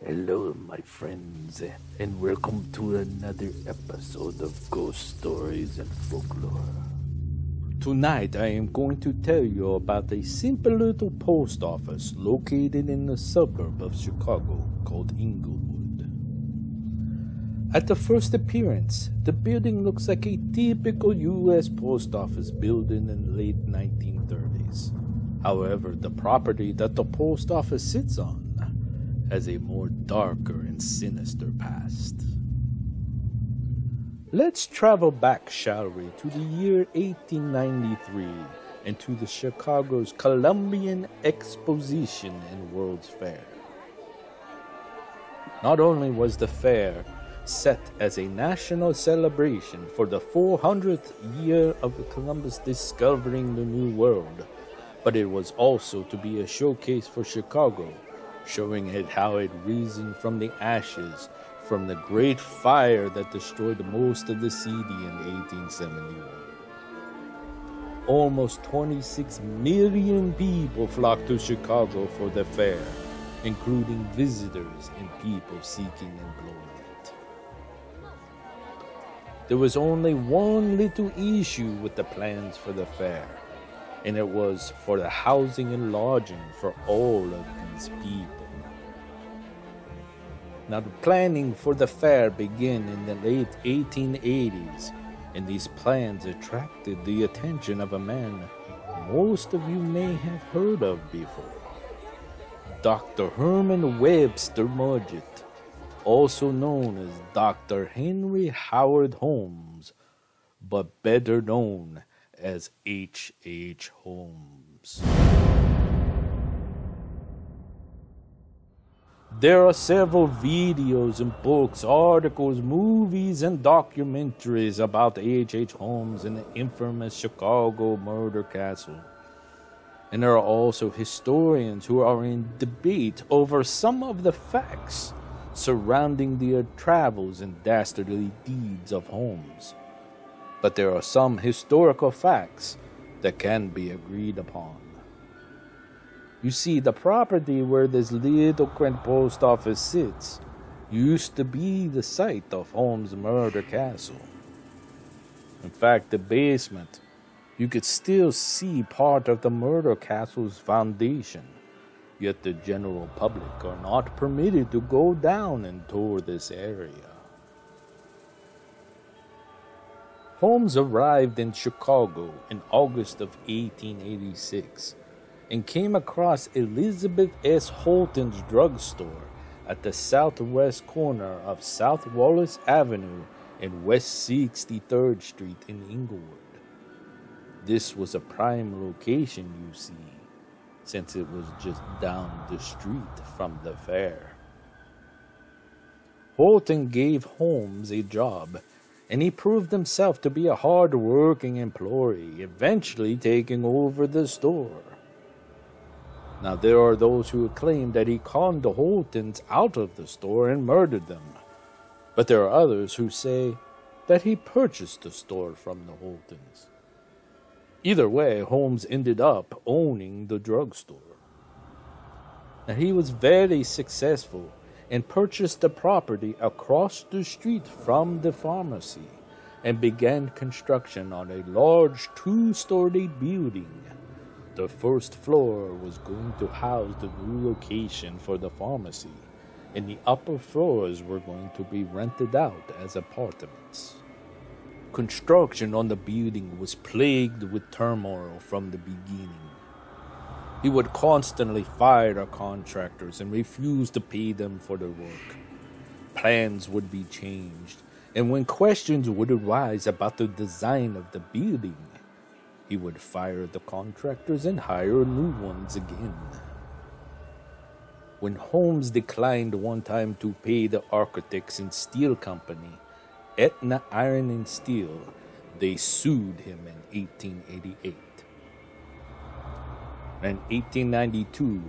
Hello, my friends, and welcome to another episode of Ghost Stories and Folklore. Tonight, I am going to tell you about a simple little post office located in the suburb of Chicago called Englewood. At the first appearance, the building looks like a typical U.S. post office building in the late 1930s. However, the property that the post office sits on has a more darker and sinister past. Let's travel back, shall we, to the year 1893 and to the Chicago's Columbian Exposition and World's Fair. Not only was the fair set as a national celebration for the 400th year of Columbus discovering the New World, but it was also to be a showcase for Chicago, showing it how it risen from the ashes from the great fire that destroyed most of the city in 1871. Almost 26 million people flocked to Chicago for the fair, including visitors and people seeking employment. There was only one little issue with the plans for the fair, and it was for the housing and lodging for all of these people. Now, the planning for the fair began in the late 1880s, and these plans attracted the attention of a man most of you may have heard of before. Dr. Herman Webster Mudgett, also known as Dr. Henry Howard Holmes, but better known as H. Holmes. There are several videos and books, articles, movies, and documentaries about H. Holmes and the infamous Chicago murder castle. And there are also historians who are in debate over some of the facts surrounding the travels and dastardly deeds of Holmes. But there are some historical facts that can be agreed upon. You see, the property where this little quaint post office sits used to be the site of Holmes' murder castle. In fact, the basement, you could still see part of the murder castle's foundation, yet the general public are not permitted to go down and tour this area. Holmes arrived in Chicago in August of 1886 and came across Elizabeth S. Holton's Drugstore at the southwest corner of South Wallace Avenue and West 63rd Street in Englewood. This was a prime location, you see, since it was just down the street from the fair. Holton gave Holmes a job, and he proved himself to be a hard-working employee, eventually taking over the store. Now, there are those who claim that he conned the Holtons out of the store and murdered them, but there are others who say that he purchased the store from the Holtons. Either way, Holmes ended up owning the drugstore. Now, he was very successful and purchased the property across the street from the pharmacy and began construction on a large 2-story building. The first floor was going to house the new location for the pharmacy, and the upper floors were going to be rented out as apartments. Construction on the building was plagued with turmoil from the beginning. He would constantly fire the contractors and refuse to pay them for their work. Plans would be changed, and when questions would arise about the design of the building, he would fire the contractors and hire new ones again. When Holmes declined one time to pay the architects and steel company, Etna Iron and Steel, they sued him in 1888. In 1892,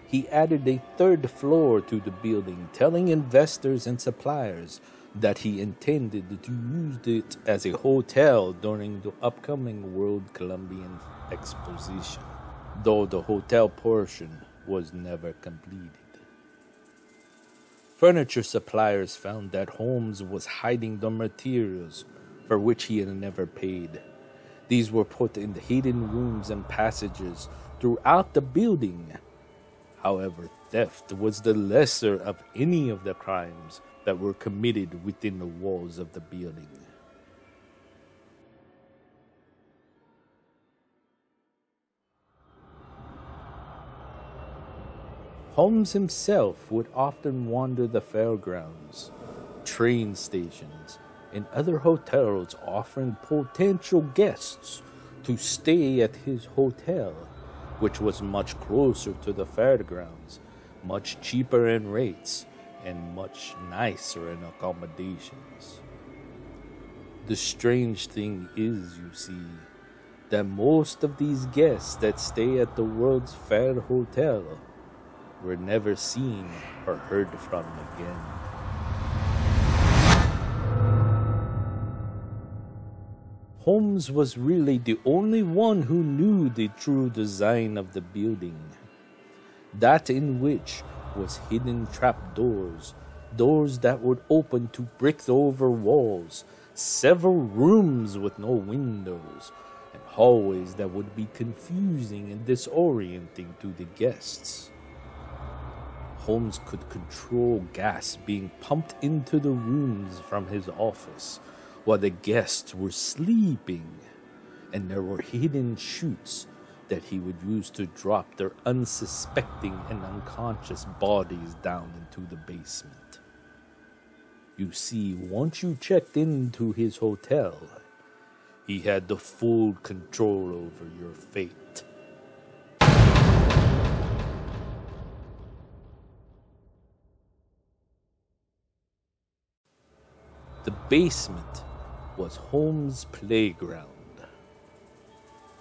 he added a 3rd floor to the building, telling investors and suppliers that he intended to use it as a hotel during the upcoming World Columbian Exposition, though the hotel portion was never completed. Furniture suppliers found that Holmes was hiding the materials for which he had never paid. These were put in the hidden rooms and passages throughout the building. However, theft was the lesser of any of the crimes that were committed within the walls of the building. Holmes himself would often wander the fairgrounds, train stations, and other hotels, offering potential guests to stay at his hotel, which was much closer to the fairgrounds, much cheaper in rates, and much nicer in accommodations. The strange thing is, you see, that most of these guests that stay at the World's Fair Hotel were never seen or heard from again. Holmes was really the only one who knew the true design of the building, that in which was hidden trapdoors, doors that would open to bricked over walls, several rooms with no windows, and hallways that would be confusing and disorienting to the guests. Holmes could control gas being pumped into the rooms from his office while the guests were sleeping, and there were hidden chutes that he would use to drop their unsuspecting and unconscious bodies down into the basement. You see, once you checked into his hotel, he had the full control over your fate. The basement was Holmes' playground.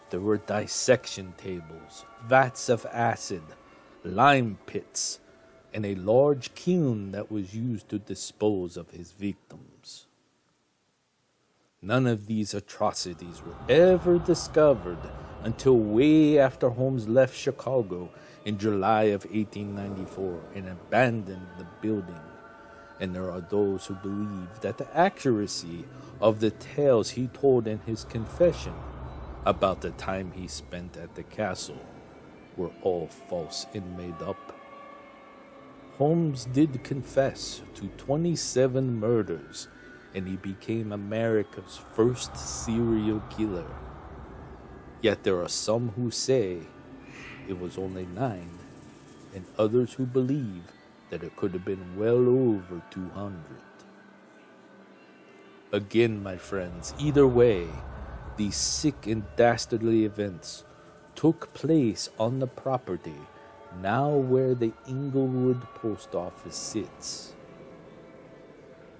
There were dissection tables, vats of acid, lime pits, and a large kiln that was used to dispose of his victims. None of these atrocities were ever discovered until way after Holmes left Chicago in July of 1894 and abandoned the building. And there are those who believe that the accuracy of the tales he told in his confession about the time he spent at the castle were all false and made up. Holmes did confess to 27 murders, and he became America's first serial killer. Yet there are some who say it was only 9, and others who believe that it could have been well over 200. Again, my friends, either way, these sick and dastardly events took place on the property now where the Englewood Post Office sits.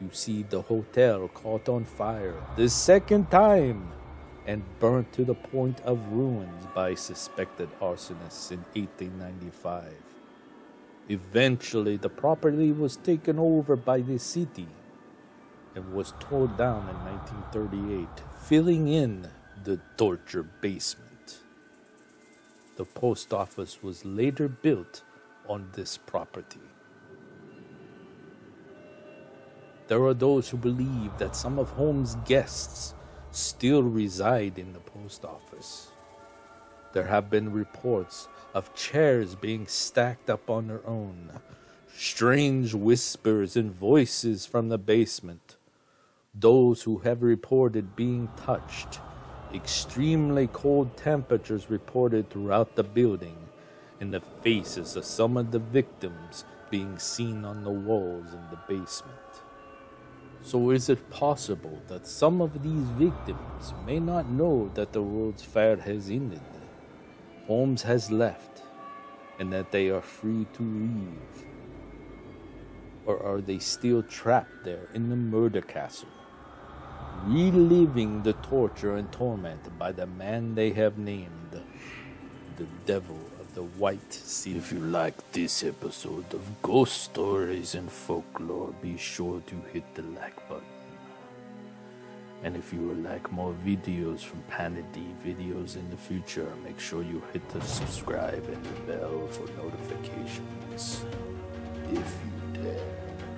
You see, the hotel caught on fire the second time and burnt to the point of ruins by suspected arsonists in 1895. Eventually, the property was taken over by the city and was torn down in 1938, filling in the torture basement. The post office was later built on this property. There are those who believe that some of Holmes' guests still reside in the post office. There have been reports of chairs being stacked up on their own, strange whispers and voices from the basement, those who have reported being touched, extremely cold temperatures reported throughout the building, and the faces of some of the victims being seen on the walls in the basement. So is it possible that some of these victims may not know that the World's Fair has ended? Holmes has left, and that they are free to leave? Or are they still trapped there in the murder castle, reliving the torture and torment by the man they have named the Devil of the White Sea? If you like this episode of Ghost Stories and Folklore, be sure to hit the like button. And if you would like more videos from Panady videos in the future, make sure you hit the subscribe and the bell for notifications. If you dare.